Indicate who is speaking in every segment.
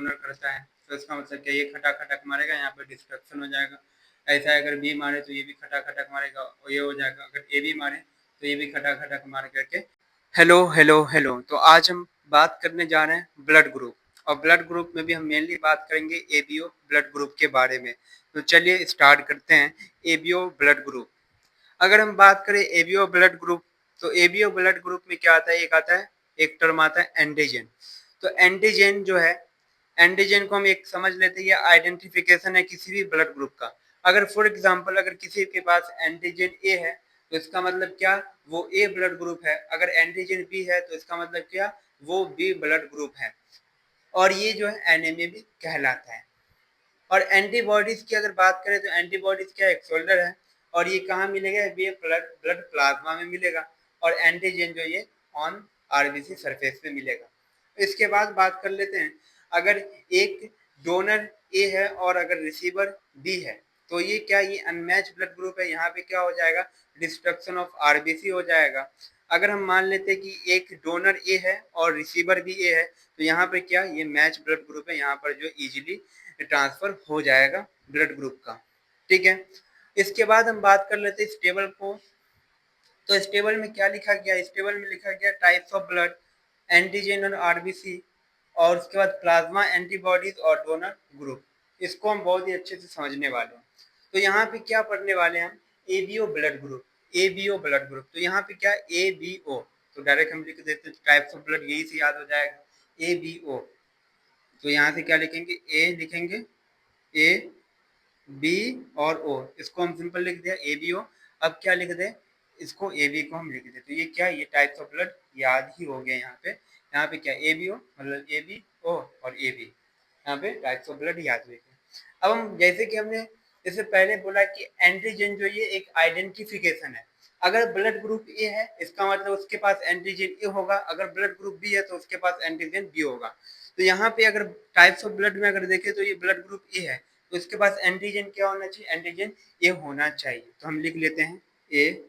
Speaker 1: Donor करता है, तो इसका मतलब क्या, ये खटाखटक मारेगा, यहाँ पर डिस्ट्रक्शन हो जाएगा। ऐसा है, अगर बी मारे तो ये भी खटाखटक मारेगा और ये हो जाएगा। अगर ए बी मारे तो ये भी खटाखटक मार करके। हेलो हेलो हेलो, तो आज हम बात करने जा रहे हैं ब्लड ग्रुप, और ब्लड ग्रुप में भी हम मेनली बात करेंगे एबीओ ब्लड ग्रुप के बारे में। तो चलिए स्टार्ट करते हैं। एबीओ ब्लड ग्रुप, अगर हम बात करें एबीओ ब्लड ग्रुप, तो एबीओ ब्लड ग्रुप में क्या आता है, एक टर्म आता है एंटीजन। तो एंटीजन जो है, एंटीजन को हम एक समझ लेते हैं, ये आइडेंटिफिकेशन है किसी भी ब्लड ग्रुप का। अगर फॉर एग्जांपल अगर किसी के पास एंटीजन ए है तो इसका मतलब क्या, वो ए ब्लड ग्रुप है। अगर एंटीजन बी है तो इसका मतलब क्या, वो बी ब्लड ग्रुप है। और ये जो है एनीमिया भी कहलाता है। और एंटीबॉडीज की अगर बात करें तो एंटीबॉडीज क्या, एक शोल्डर है, और ये कहाँ मिलेगा, ये ब्लड ब्लड प्लाज्मा में मिलेगा। और एंटीजन जो ये ऑन आरबीसी सरफेस पे मिलेगा। इसके बाद बात कर लेते हैं, अगर एक डोनर ए है और अगर रिसीवर बी है तो ये क्या, ये अनमैच ब्लड ग्रुप है। यहाँ पे क्या हो जाएगा, डिस्ट्रक्शन ऑफ आरबीसी हो जाएगा। अगर हम मान लेते हैं कि एक डोनर ए है और रिसीवर भी ए है तो यहाँ पे क्या, ये मैच ब्लड ग्रुप है, यहाँ पर जो इजीली ट्रांसफर हो जाएगा ब्लड ग्रुप का। ठीक है, इसके बाद हम बात कर लेते हैं स्टेबल को। तो स्टेबल में क्या लिखा गया, स्टेबल में लिखा गया टाइप्स ऑफ ब्लड, एंटीजन और आरबीसी, और उसके बाद प्लाज्मा, एंटीबॉडीज और डोनर ग्रुप। इसको हम बहुत ही अच्छे से समझने वाले हैं। तो यहाँ पे क्या पढ़ने वाले हैं हम, ABO blood group, ABO blood group. तो यहाँ पे क्या, एबीओ, तो डायरेक्ट हम लिख देते हैं टाइप्स ऑफ ब्लड, यही से याद हो जाएगा एबीओ। तो यहाँ से क्या लिखेंगे, ए लिखेंगे, ए बी और ओ, इसको हम सिंपल लिख दिया ए बी ओ। अब क्या लिख दे, इसको ए बी को हम लिख दे। तो ये क्या, ये टाइप्स ऑफ ब्लड याद ही हो गया। यहाँ पे क्या, ए बी ओ मतलब ए बी ओ और ए बी, यहाँ पे टाइप्स ऑफ ब्लड याद हुए। अब हम जैसे कि हमने इससे पहले बोला कि एंटीजन जो ये एक आइडेंटिफिकेशन है। अगर ब्लड ग्रुप ए है इसका मतलब उसके पास एंटीजन ए होगा, अगर ब्लड ग्रुप बी है तो उसके पास एंटीजन बी होगा। तो यहाँ पे अगर टाइप्स ऑफ ब्लड में अगर देखें तो ये ब्लड ग्रुप ए है तो इसके पास एंटीजन क्या होना चाहिए, एंटीजन ए होना चाहिए। तो हम लिख लेते हैं ए,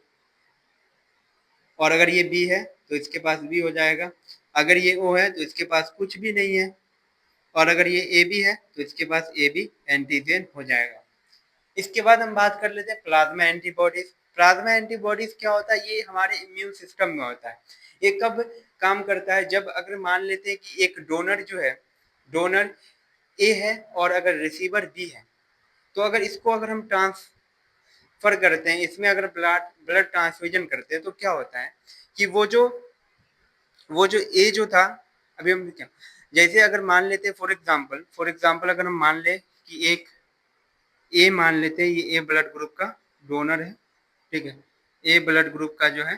Speaker 1: और अगर ये बी है तो इसके पास बी हो जाएगा। अगर ये ओ है तो इसके पास कुछ भी नहीं है, और अगर ये ए बी है तो इसके पास ए बी एंटीजन हो जाएगा। इसके बाद हम बात कर लेते हैं प्लाज्मा एंटीबॉडीज। प्लाज्मा एंटीबॉडीज क्या होता है, ये हमारे इम्यून सिस्टम में होता है। ये कब काम करता है, जब अगर मान लेते हैं कि एक डोनर जो है, डोनर ए है और अगर रिसीवर बी है, तो अगर इसको अगर हम ट्रांसफर करते हैं, इसमें अगर ब्लड ब्लड ट्रांसफ्यूजन करते हैं तो क्या होता है कि वो जो ए जो था, अभी हम क्या, जैसे अगर मान लेते हैं फॉर एग्जांपल अगर हम मान ले कि एक ए मान लेते हैं, ये ए ब्लड ग्रुप का डोनर है। ठीक है, ए ब्लड ग्रुप का जो है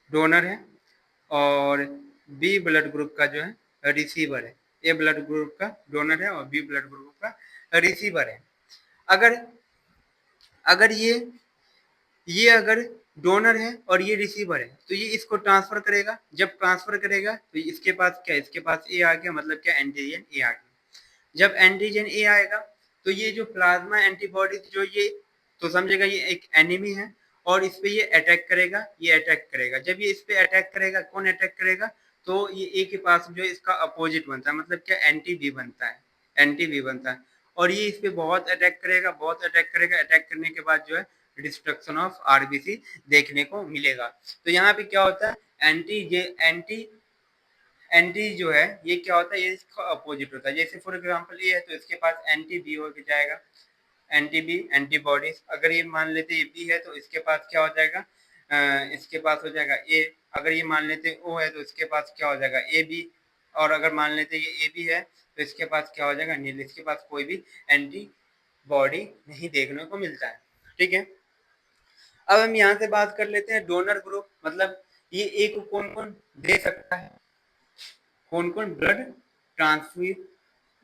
Speaker 1: डोनर है, और बी ब्लड ग्रुप का जो है रिसीवर है। ए ब्लड ग्रुप का डोनर है और बी ब्लड ग्रुप का रिसीवर है। अगर अगर ये अगर डोनर है और ये रिसीवर है तो ये इसको ट्रांसफर करेगा। जब ट्रांसफर करेगा तो इसके पास क्या, इसके पास ए आ गया, मतलब क्या, एंटीजन ए आ गया। जब एंटीजन ए आएगा तो ये जो प्लाज्मा एंटीबॉडीज जो ये, तो समझेगा ये एक एनिमी है और इस पे ये अटैक करेगा, ये अटैक करेगा। जब ये इस पे अटैक करेगा, कौन अटैक करेगा, तो ये ए के पास जो इसका अपोजिट बनता है, मतलब क्या, एंटी बी बनता है, एंटी बी बनता है। और ये इस पे बहुत अटैक करेगा, बहुत अटैक करेगा। अटैक करने के बाद जो है डिस्ट्रक्शन ऑफ आरबीसी देखने को मिलेगा। तो यहाँ पे क्या होता है, एंटी एंटी जो है ये क्या होता है, ये इसका अपोजिट होता है। जैसे फॉर एग्जांपल ये है तो इसके पास एंटी बी हो जाएगा, एंटी बी एंटीबॉडीज। अगर ये मान लेते ये बी है तो इसके पास क्या हो जाएगा, इसके पास हो जाएगा ए। अगर ये मान लेते ओ है तो इसके पास क्या हो जाएगा, ए बी। और अगर मान लेते ये ए बी है तो इसके पास क्या हो जाएगा, नील। इसके पास कोई भी एंटी बॉडी नहीं देखने को मिलता है। ठीक है, अब हम यहाँ से बात कर लेते हैं डोनर ग्रुप, मतलब ये ए को कौन कौन दे सकता है, कौन कौन ब्लड ट्रांसफ्यूज,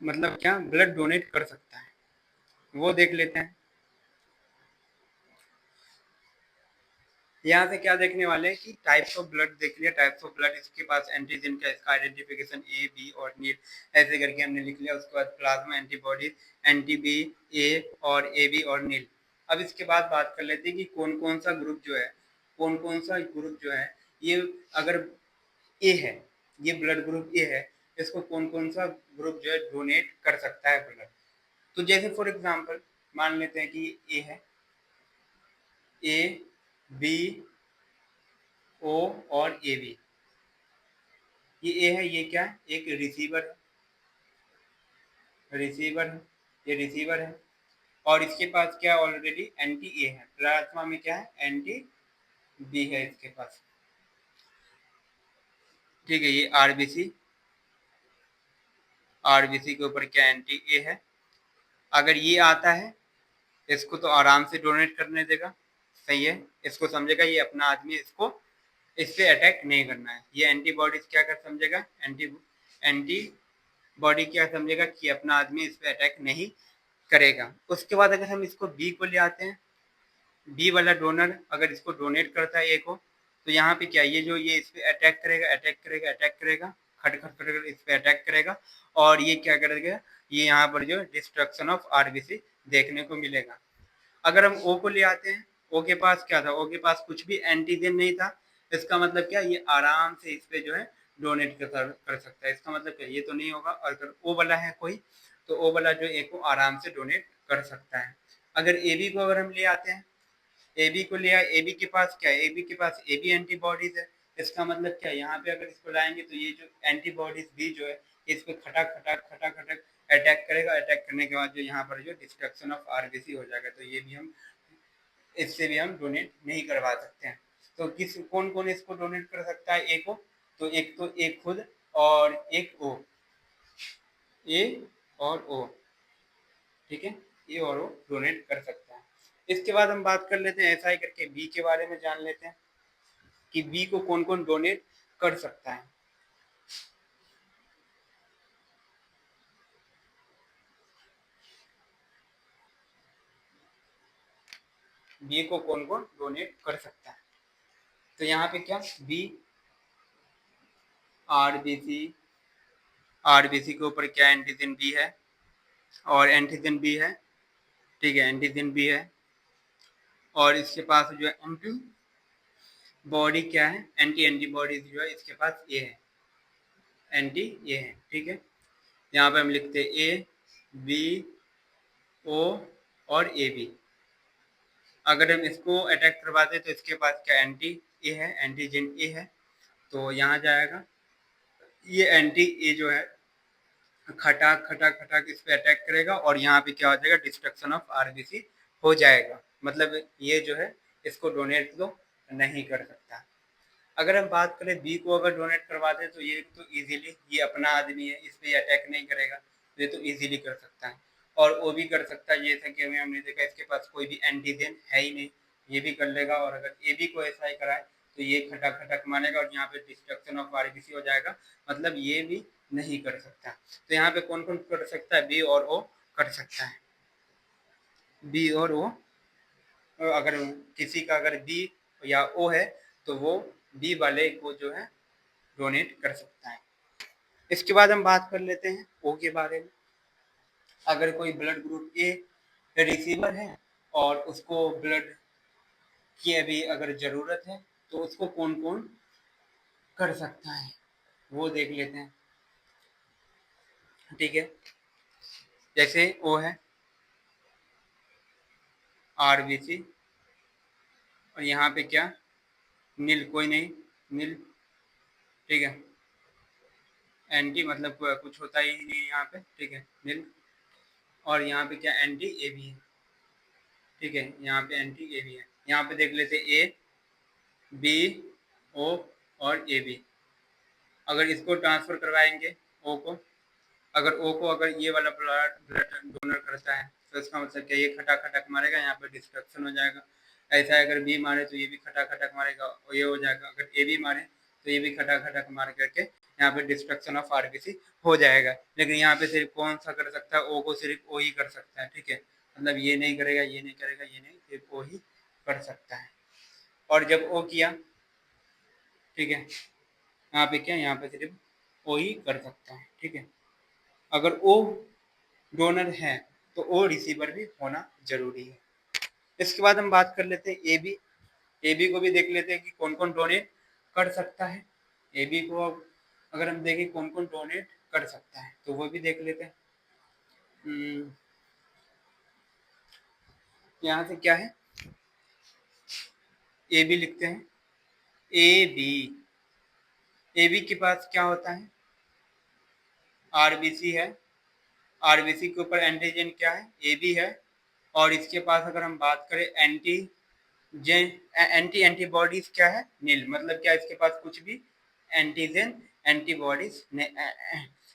Speaker 1: मतलब क्या, ब्लड डोनेट कर सकता है, वो देख लेते हैं। यहाँ से क्या देखने वाले हैं कि टाइप्स ऑफ ब्लड देख लिया, टाइप्स ऑफ ब्लड, इसके पास एंटीजन का, इसका आइडेंटिफिकेशन ए बी और नील ऐसे करके हमने लिख लिया। उसके बाद प्लाज्मा एंटीबॉडीज, एंटी बी, ए और ए बी और नील। अब इसके बाद बात कर लेते हैं कि कौन कौन सा ग्रुप जो है, कौन कौन सा ग्रुप जो है, ये अगर ए है, ये ब्लड ग्रुप ए है, इसको कौन कौन सा ग्रुप जो है डोनेट कर सकता है ब्लड। तो जैसे फॉर एग्जांपल मान लेते हैं कि ए है, ए बी ओ और ए बी। ये ए है, ये क्या है, एक रिसीवर है, ये रिसीवर है और इसके पास क्या ऑलरेडी एंटी ए है, प्लाज्मा में क्या है एंटी बी है इसके पास, ठीक है। ये आरबीसी के ऊपर क्या एंटी ए है। अगर ये आता है इसको तो आराम से डोनेट करने देगा, सही है, इसको समझेगा ये अपना आदमी, इसको इस पे अटैक नहीं करना है। ये एंटीबॉडीज क्या कर समझेगा, एंटीबॉडी क्या समझेगा कि अपना आदमी इस पे अटैक नहीं करेगा। उसके बाद अगर हम इसको बी को ले आते हैं, बी वाला डोनर अगर इसको डोनेट करता है ए को, तो यहाँ पे क्या ये जो ये इस पे अटैक करेगा, खट खट कर इस पे अटैक करेगा और ये क्या करेगा, ये यहाँ पर जो डिस्ट्रक्शन ऑफ आरबीसी देखने को मिलेगा। अगर हम ओ को ले आते हैं, ओ के पास क्या था, ओ के पास कुछ भी एंटीजन नहीं था, इसका मतलब क्या ये आराम से इस पे जो है डोनेट कर सकता है। इसका मतलब क्या ये तो नहीं होगा। और अगर ओ वाला है कोई, तो ओ वाला जो ए को आराम से डोनेट कर सकता है। अगर ए बी को अगर हम ले आते हैं, ए बी को लिया, ए बी के पास क्या है, ए बी के पास ए बी एंटीबॉडीज है। इसका मतलब क्या है, यहाँ पे अगर इसको लाएंगे तो ये जो एंटीबॉडीज भी जो है इस पे खटक अटैक करेगा। अटैक करने के बाद जो यहाँ पर जो डिस्ट्रक्शन ऑफ आरबीसी हो जाएगा, तो ये भी हम इससे भी हम डोनेट नहीं करवा सकते हैं। तो किस कौन कौन इसको डोनेट कर सकता है ए को, तो एक खुद और एक ओ, ए और ओ, ठीक है, ए और ओ डोनेट कर सकता है। इसके बाद हम बात कर लेते हैं ऐसा ही करके बी के बारे में जान लेते हैं कि बी को कौन कौन डोनेट कर सकता है। बी को कौन कौन डोनेट कर सकता है, तो यहाँ पे क्या बी आरबीसी के ऊपर क्या एंटीजन बी है और एंटीजन बी है, ठीक है, एंटीजन बी है और इसके पास जो है एंटी बॉडी क्या है, एंटीबॉडीज जो है इसके पास ए है, एंटी ए है, ठीक है। यहाँ पे हम लिखते हैं ए बी ओ और ए बी। अगर हम इसको अटैक करवाते तो इसके पास क्या एंटी ए है, एंटीजन ए है, तो यहाँ जाएगा ये एंटी ए जो है खटाक इस पे अटैक करेगा और यहाँ पे क्या हो जाएगा डिस्ट्रक्शन ऑफ आरबीसी हो जाएगा। मतलब ये जो है इसको डोनेट तो नहीं कर सकता। अगर हम बात करें बी को अगर डोनेट करवाते हैं तो ये तो इजीली, ये अपना आदमी है, इस पे अटैक नहीं करेगा, तो ये तो इजीली कर सकता है। और वो भी कर सकता है, जैसा कि हमने देखा इसके पास कोई भी एंटीजन है ही नहीं, ये भी कर लेगा। और अगर ए बी को ऐसा ही कराए तो ये खटक मानेगा और यहाँ पे डिस्ट्रक्शन ऑफ आरबीसी हो जाएगा, मतलब ये भी नहीं कर सकता। तो यहाँ पे कौन कौन कर सकता है, बी और ओ कर सकता है, बी और ओ। अगर किसी का अगर बी या ओ है तो वो बी वाले को जो है डोनेट कर सकता है। इसके बाद हम बात कर लेते हैं ओ के बारे में। अगर कोई ब्लड ग्रुप ए रिसीवर है और उसको ब्लड की अभी अगर ज़रूरत है तो उसको कौन कौन कर सकता है वो देख लेते हैं, ठीक है। जैसे ओ है आरबीसी और यहाँ पे क्या नील, कोई नहीं नील, ठीक है, एंटी मतलब कुछ होता ही नहीं यहाँ पे, ठीक है, नील। और यहाँ पे क्या एंटी ए भी है, ठीक है, यहाँ पे एंटी ए भी है। यहाँ पे देख लेते ए बी ओ और ए बी। अगर इसको ट्रांसफर करवाएंगे ओ को, अगर ओ को अगर ये वाला ब्लड डोनर करता है तो इसका मतलब क्या ये खटक मारेगा, यहाँ पे डिस्ट्रक्शन हो जाएगा। ऐसा है अगर बी मारे तो ये भी खटक मारेगा और ये हो जाएगा। अगर ए बी मारे तो ये भी खटक मार करके यहाँ पे डिस्ट्रक्शन ऑफ आरबीसी हो जाएगा। लेकिन यहाँ पे सिर्फ कौन सा कर सकता है, ओ को सिर्फ ओ ही कर सकता है, ठीक है। मतलब ये नहीं करेगा, ये नहीं करेगा, ये नहीं, सिर्फ ओ ही कर सकता है। और जब ओ किया, ठीक है, यहाँ पे क्या, यहाँ पे सिर्फ ओ ही कर सकता है, ठीक है। अगर ओ डोनर है तो ओ रिसीवर भी होना जरूरी है। इसके बाद हम बात कर लेते हैं ए बी को भी देख लेते हैं कि कौन कौन डोनेट कर सकता है। ए बी को अगर हम देखें कौन कौन डोनेट कर सकता है, तो वो भी देख लेते हैं। यहाँ से क्या है, ए बी लिखते हैं। ए बी के पास क्या होता है, आरबीसी है। आरबीसी के ऊपर एंटीजन क्या है, ए बी है। और इसके पास अगर हम बात करें एंटीबॉडीज क्या है, नील। मतलब क्या, इसके पास कुछ भी एंटीजन एंटीबॉडीज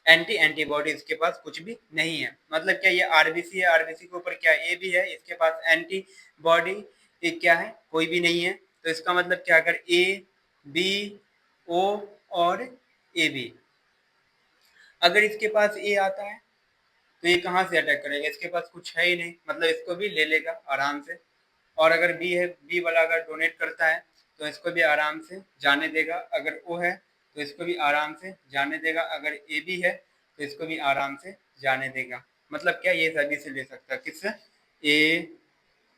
Speaker 1: एंटीबॉडीज के पास कुछ भी नहीं है। मतलब क्या, ये आरबीसी है, आरबीसी के ऊपर क्या ए बी है, इसके पास एंटीबॉडी क्या है, कोई भी नहीं है। तो इसका मतलब क्या, अगर ए बी ओ और ए बी, अगर इसके पास ए आता है तो ये कहाँ से अटैक करेगा, इसके पास कुछ है ही नहीं, मतलब इसको भी ले लेगा आराम से। और अगर बी है, बी वाला अगर डोनेट करता है तो इसको भी आराम से जाने देगा। अगर ओ है तो इसको भी आराम से जाने देगा। अगर ए बी है तो इसको भी आराम से जाने देगा। मतलब क्या, ये सभी से ले सकता है। किससे, ए,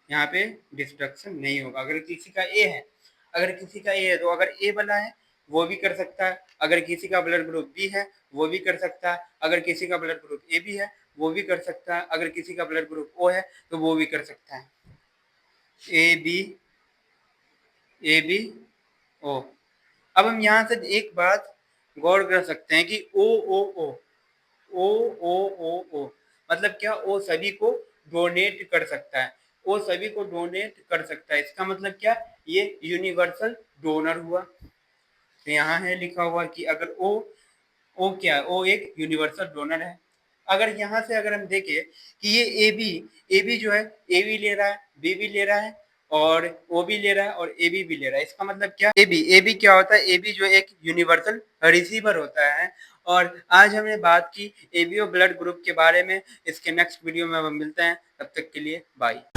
Speaker 1: यहाँ पे डिस्ट्रक्शन नहीं होगा। अगर किसी का ए है, अगर किसी का ए है तो अगर ए वाला है वो भी कर सकता है। अगर किसी का ब्लड ग्रुप बी है वो भी कर सकता है। अगर किसी का ब्लड ग्रुप ए बी है वो भी कर सकता है। अगर किसी का ब्लड ग्रुप ओ है तो वो भी कर सकता है। A B O. अब हम यहाँ से एक बात गौर कर सकते हैं कि ओ ओ ओ ओ ओ ओ ओ मतलब क्या, ओ सभी को डोनेट कर सकता है। ओ सभी को डोनेट कर सकता है, इसका मतलब क्या, ये यूनिवर्सल डोनर हुआ। तो यहाँ है लिखा हुआ कि अगर ओ क्या है, ओ एक यूनिवर्सल डोनर है। अगर यहाँ से अगर हम देखें कि ये ए बी जो है, ए बी ले रहा है, बी भी ले रहा है और ओ भी ले रहा है और ए बी ले रहा है। इसका मतलब क्या, ए बी क्या होता है, ए बी जो एक यूनिवर्सल रिसीवर होता है। और आज हमने बात की A B O blood group के बारे में। इसके नेक्स्ट वीडियो में हम मिलते हैं, तब तक के लिए बाय।